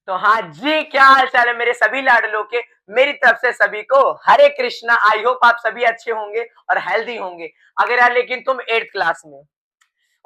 तो हाँ जी, क्या हाल चाल है मेरे सभी लाडलों के। मेरी तरफ से सभी को हरे कृष्णा। आई होप आप सभी अच्छे होंगे और हेल्दी होंगे। अगर यार लेकिन तुम 8th क्लास में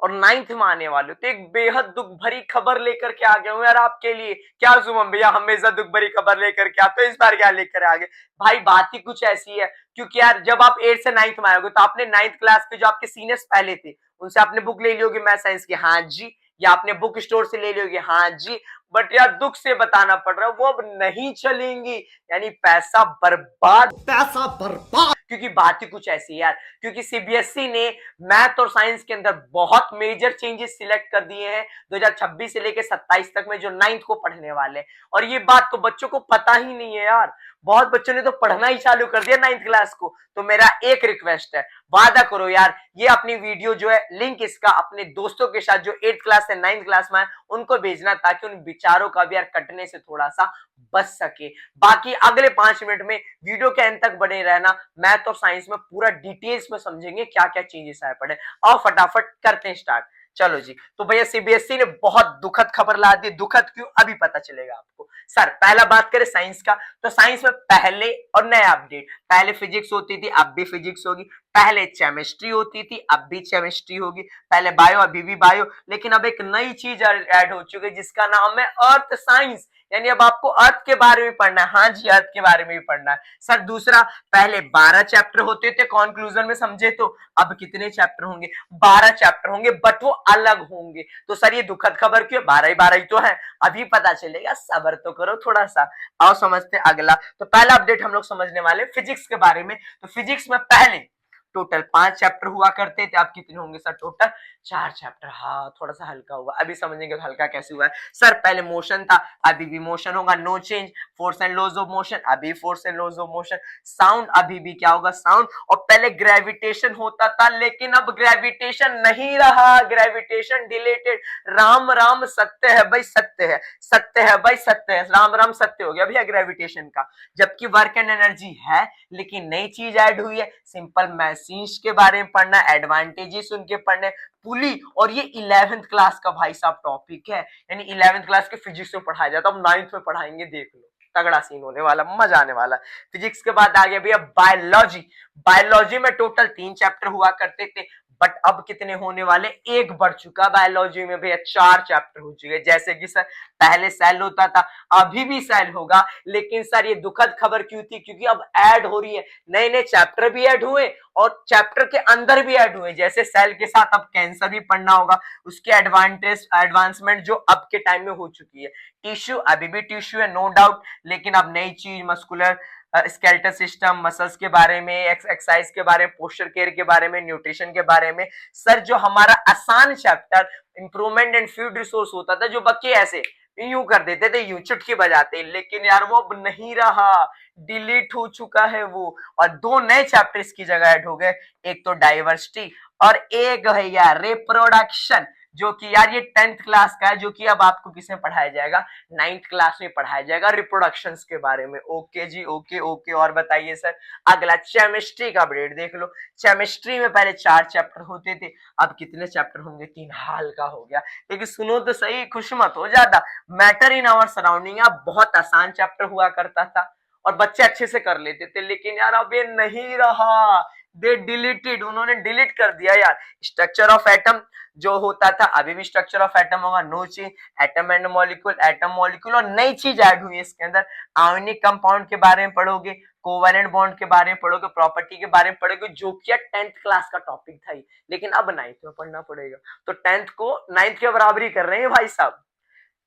और 9th में आने वाले हो तो एक बेहद दुख भरी खबर लेकर के आ गया हूँ यार आपके लिए। क्या जुम्मन भैया हमेशा दुख भरी खबर लेकर के आते हो, इस बार क्या लेकर आगे? भाई बात ही कुछ ऐसी है, क्योंकि यार जब आप 8 से 9th में आएगे तो आपने 9th क्लास के जो आपके सीनियर्स पहले थे उनसे आपने बुक ले ली होगी मैथ साइंस की, हाँ जी, या आपने बुक स्टोर से ले ली होगी, हाँ जी। बट यार दुख से बताना पड़ रहा है वो अब नहीं चलेंगी, यानी पैसा बर्बाद, पैसा बर्बाद। क्योंकि बात ही कुछ ऐसी है यार, क्योंकि सीबीएसई ने मैथ और साइंस के अंदर बहुत मेजर चेंजेस सिलेक्ट कर दिए हैं 2026 से लेकर 27 तक में जो 9th को पढ़ने वाले। और ये बात तो बच्चों को पता ही नहीं है यार, बहुत बच्चों ने तो पढ़ना ही चालू कर दिया 9th क्लास को। तो मेरा एक रिक्वेस्ट है, वादा करो यार ये अपनी वीडियो जो है लिंक इसका अपने दोस्तों के साथ जो 8th क्लास से 9th क्लास में है उनको भेजना, ताकि उन बेचारों का भी यार कटने से थोड़ा सा बच सके। बाकी अगले 5 मिनट में वीडियो के अंत तक बने रहना, मैथ और साइंस में पूरा डिटेल्स में समझेंगे क्या क्या चेंजेस आए पड़े। और फटाफट करते हैं स्टार्ट। चलो जी, तो भैया सीबीएसई ने बहुत दुखद खबर ला दी। दुखद क्यों, अभी पता चलेगा आपको। सर पहला बात करें साइंस का, तो साइंस में पहले और नया अपडेट, पहले फिजिक्स होती थी अब भी फिजिक्स होगी, पहले केमिस्ट्री होती थी अब भी केमिस्ट्री होगी, पहले बायो अभी भी बायो, लेकिन अब एक नई चीज ऐड हो चुकी है जिसका नाम है अर्थ साइंस। यानी अब आपको अर्थ के बारे में पढ़ना है, हाँ जी अर्थ के बारे में भी पढ़ना है। सर दूसरा, पहले 12 चैप्टर होते थे कंक्लूजन में समझे, तो अब कितने चैप्टर होंगे? 12 चैप्टर होंगे, बट वो अलग होंगे। तो सर ये दुखद खबर क्यों? 12 ही 12 ही तो है, अभी पता चलेगा, सब्र तो करो थोड़ा सा। आओ समझते हैं अगला। तो पहला अपडेट हम लोग समझने वाले फिजिक्स के बारे में। तो फिजिक्स में पहले टोटल 5 चैप्टर हुआ करते थे, अब कितने होंगे सर? Total 4 chapter. हाँ थोड़ा सा हल्का हुआ, अभी समझेंगे तो हल्का कैसे हुआ है। सर पहले मोशन था, अभी भी मोशन होगा, no change. Force and laws of motion, अभी force and laws of motion. Sound, अभी भी क्या होगा? साउंड। और पहले ग्रेविटेशन होता था, लेकिन अब ग्रेविटेशन नहीं रहा, ग्रेविटेशन डिलीटेड। राम राम सत्य है भाई, सत्य है, सत्य है भाई, सत्य है, राम राम सत्य हो गया भैया ग्रेविटेशन का। जबकि वर्क एंड एनर्जी है, लेकिन नई चीज ऐड हुई है, सिंपल मैथ्स के बारे में पढ़ना, एडवांटेजेस उनके पढ़ने, पुली। और ये 11th क्लास का भाई साहब टॉपिक है, यानी 11th क्लास के फिजिक्स में पढ़ाया जाता है, अब 9th में पढ़ाएंगे, देख लो तगड़ा सीन होने वाला, मजा आने वाला। फिजिक्स के बाद आ गया भैया बायोलॉजी। बायोलॉजी में टोटल 3 चैप्टर हुआ करते थे, बट अब कितने होने वाले? एक बढ़ चुका बायोलॉजी में भैया, 4 चैप्टर हो चुके। जैसे कि सर पहले सेल होता था, अभी भी सेल होगा, लेकिन सर ये दुखद खबर क्यों थी? क्योंकि अब ऐड हो रही है, नए नए चैप्टर भी ऐड हुए और चैप्टर के अंदर भी ऐड हुए। जैसे सेल के साथ अब कैंसर भी पढ़ना होगा, उसके एडवांसमेंट जो अब के टाइम में हो चुकी है। टिश्यू, अभी भी टिश्यू है नो डाउट, लेकिन अब नई चीज मस्कुलर स्केलेटल सिस्टम, मसल्स के बारे में, एक्सरसाइज के बारे में, पोस्चर केयर के बारे में, न्यूट्रिशन के बारे में। सर जो हमारा आसान chapter improvement and food resource होता था, जो बच्चे ऐसे यूं कर देते थे, यूं चुटकी बजाते, लेकिन यार वो अब नहीं रहा, डिलीट हो चुका है वो। और 2 नए चैप्टर इसकी जगह ऐड हो गए, एक तो डाइवर्सिटी और एक है यार रिप्रोडक्शन, जो कि यार ये 10th क्लास का है, जो कि अब आपको किसमें पढ़ाया जाएगा? 9th क्लास में पढ़ाया जाएगा, रिप्रोडक्शंस के बारे में। ओके जी, ओके ओके। और बताइए सर अगला केमिस्ट्री का अपडेट देख लो। केमिस्ट्री में पहले 4 चैप्टर होते थे, अब कितने चैप्टर होंगे? 3, हल्का हो गया। लेकिन सुनो तो सही, खुश मत हो ज्यादा। मैटर इन आवर सराउंडिंग बहुत आसान चैप्टर हुआ करता था और बच्चे अच्छे से कर लेते थे, लेकिन यार अब ये नहीं रहा, दे डिलीटेड, उन्होंने डिलीट कर दिया यार। स्ट्रक्चर ऑफ एटम जो होता था, अभी भी स्ट्रक्चर ऑफ एटम होगा, no change. Atom and molecule, atom molecule, और नई चीज ऐड हुई है इसके अंदर, आयोनिक कंपाउंड के बारे में पढ़ोगे, कोवेलेंट बॉन्ड के बारे में पढ़ोगे, प्रॉपर्टी के बारे में पढ़ोगे, जो कि 10th क्लास का टॉपिक था, लेकिन अब 9th में पढ़ना पड़ेगा। तो 10th को 9th के बराबरी कर रहे हैं भाई साहब।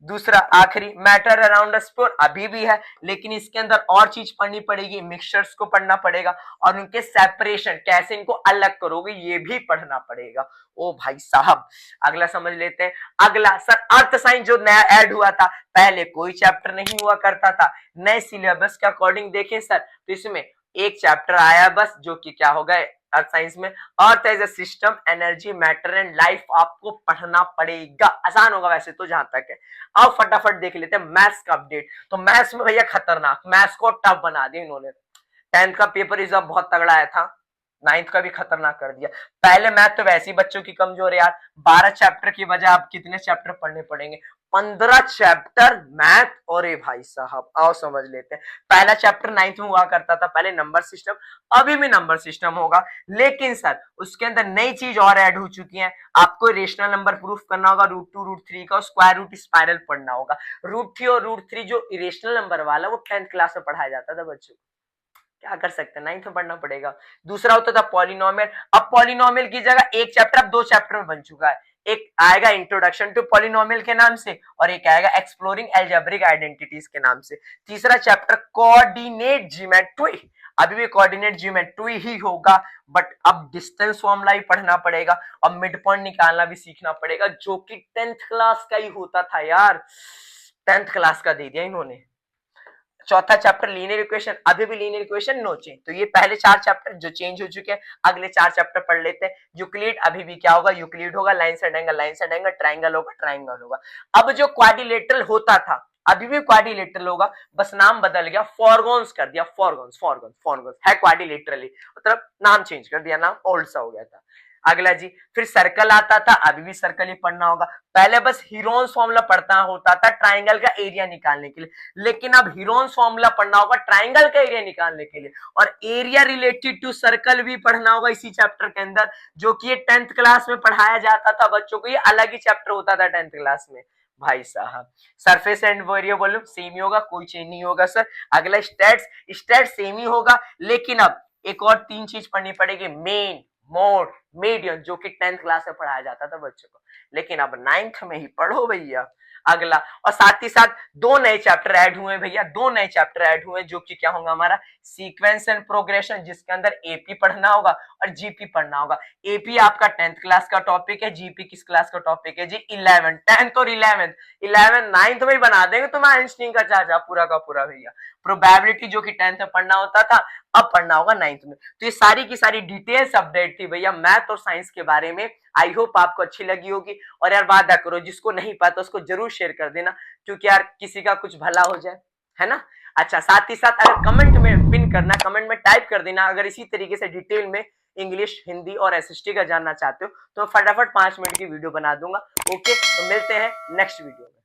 दूसरा आखिरी, मैटर अराउंड अस प्योर, अभी भी है, लेकिन इसके अंदर और चीज पढ़नी पड़ेगी, मिक्सचर्स को पढ़ना पड़ेगा, और उनके सेपरेशन, कैसे इनको अलग करोगे, ये भी पढ़ना पड़ेगा। ओ भाई साहब, अगला समझ लेते हैं। अगला सर अर्थ साइंस जो नया ऐड हुआ था, पहले कोई चैप्टर नहीं हुआ करता था। नए सिलेबस के अकॉर्डिंग देखें सर, तो इसमें एक चैप्टर आया बस, जो कि क्या होगा अर्थ साइंस में, earth as a system, energy, matter and life, आपको पढ़ना पड़ेगा। आसान होगा वैसे तो जहां तक है। अब फटाफट देख लेते हैं मैथ्स का अपडेट। तो मैथ्स में भैया खतरनाक, मैथ्स को टफ बना दिया इन्होंने। 10th का पेपर रिजल्ट बहुत तगड़ा आया था, 9th का भी खतरनाक कर दिया। पहले मैथ तो वैसे ही बच्चों की कमजोर है यार, 12 चैप्टर की बजाय आप कितने चैप्टर पढ़ने पड़ेंगे? 15 चैप्टर मैथ। और भाई साहब आओ समझ लेते हैं। पहला चैप्टर 9th में हुआ करता था पहले नंबर सिस्टम, अभी भी नंबर सिस्टम होगा, लेकिन सर उसके अंदर नई चीज और ऐड हो चुकी है। आपको रेशनल नंबर प्रूफ करना होगा, √2 √3 का, स्क्वायर रूट स्पाइरल पढ़ना होगा। √3 और √3 जो इरेशनल नंबर वाला वो 10th क्लास में पढ़ाया जाता था बच्चों, क्या कर सकते हैं, 9th में पढ़ना पड़ेगा। दूसरा होता था पॉलिनोमियल। अब पॉलिनोमियल की जगह एक चैप्टर अब 2 चैप्टर में बन चुका है। एक आएगा इंट्रोडक्शन टू पॉलिनोमियल के नाम से और एक आएगा एक्सप्लोरिंग अलजेब्रिक आइडेंटिटीज के नाम से। तीसरा चैप्टर कोऑर्डिनेट ज्योमेट्री, अभी भी कोऑर्डिनेट ज्योमेट्री ही होगा, बट अब डिस्टेंस फॉर्मूला ही पढ़ना पड़ेगा और मिड पॉइंट निकालना भी सीखना पड़ेगा, जो कि 10th क्लास का ही होता था यार, 10th क्लास का दे दिया इन्होंने। चौथा चैप्टर लीनियर इक्वेशन, अभी भी लीनियर इक्वेशन नो चेंज। तो ये पहले 4 चैप्टर जो चेंज हो चुके हैं, अगले 4 चैप्टर पढ़ लेते हैं। यूक्लिड अभी भी क्या होगा, यूक्लिड होगा। Line side angle, line side angle, triangle होगा, ट्राइंगल होगा। अब जो क्वाड्रिलेटरल होता था अभी भी क्वाड्रिलेटरल होगा, बस नाम बदल गया, फॉरगॉन्स कर दिया, फॉरगॉन्स फॉरगॉन्स फॉरगॉन्स है क्वाड्रिलेटरल, मतलब नाम चेंज कर दिया, नाम ओल्ड सा हो गया था। अगला जी, फिर सर्कल आता था, अभी भी सर्कल ही पढ़ना होगा। पहले बस हीरोन्स फॉर्मूला पढ़ता होता था ट्राइंगल का एरिया निकालने के लिए, लेकिन अब हीरोन्स फॉर्मूला पढ़ना होगा ट्राइंगल का एरिया निकालने के लिए, और एरिया रिलेटेड टू सर्कल भी पढ़ना होगा इसी चैप्टर के अंदर, जो कि ये 10th क्लास में पढ़ाया जाता था बच्चों को, ये अलग ही चैप्टर होता था 10th क्लास में भाई साहब। सरफेस एंड वेरिएबल सेम ही होगा, कोई चेंज नहीं होगा सर। अगला स्टैट्स, स्टैट्स सेम ही होगा, लेकिन अब एक और 3 चीज पढ़नी पड़ेगी, मेन, मोड, मीडियन, जो कि 10th क्लास में पढ़ाया जाता था बच्चों को, लेकिन अब 9th में ही पढ़ो भैया। अगला, और साथ ही साथ 2 नए चैप्टर ऐड हुए भैया, 2 नए चैप्टर ऐड हुए, जो कि क्या होगा हमारा सीक्वेंस एंड प्रोग्रेशन, जिसके अंदर एपी पढ़ना होगा और जीपी पढ़ना होगा। एपी आपका 10th क्लास का टॉपिक है, जीपी किस क्लास का टॉपिक है जी, 11, 10th और 11th, 9th में ही बना देंगे तुम्हें आइंस्टीन का चाचा पूरा का पूरा भैया। प्रोबेबिलिटी जो कि 10th में पढ़ना होता था, अब पढ़ना होगा 9th में। तो ये सारी की सारी डिटेल्स अपडेट थी भैया मैथ और साइंस के बारे में। आई होप आपको अच्छी लगी होगी, और यार वादा करो जिसको नहीं पता उसको जरूर शेयर कर देना, क्योंकि यार किसी का कुछ भला हो जाए, है ना। अच्छा, साथ ही साथ अगर कमेंट में पिन करना, कमेंट में टाइप कर देना, अगर इसी तरीके से डिटेल में इंग्लिश, हिंदी और एसएसटी का जानना चाहते हो तो फटाफट 5 मिनट की वीडियो बना दूंगा। ओके, तो मिलते हैं नेक्स्ट वीडियो में।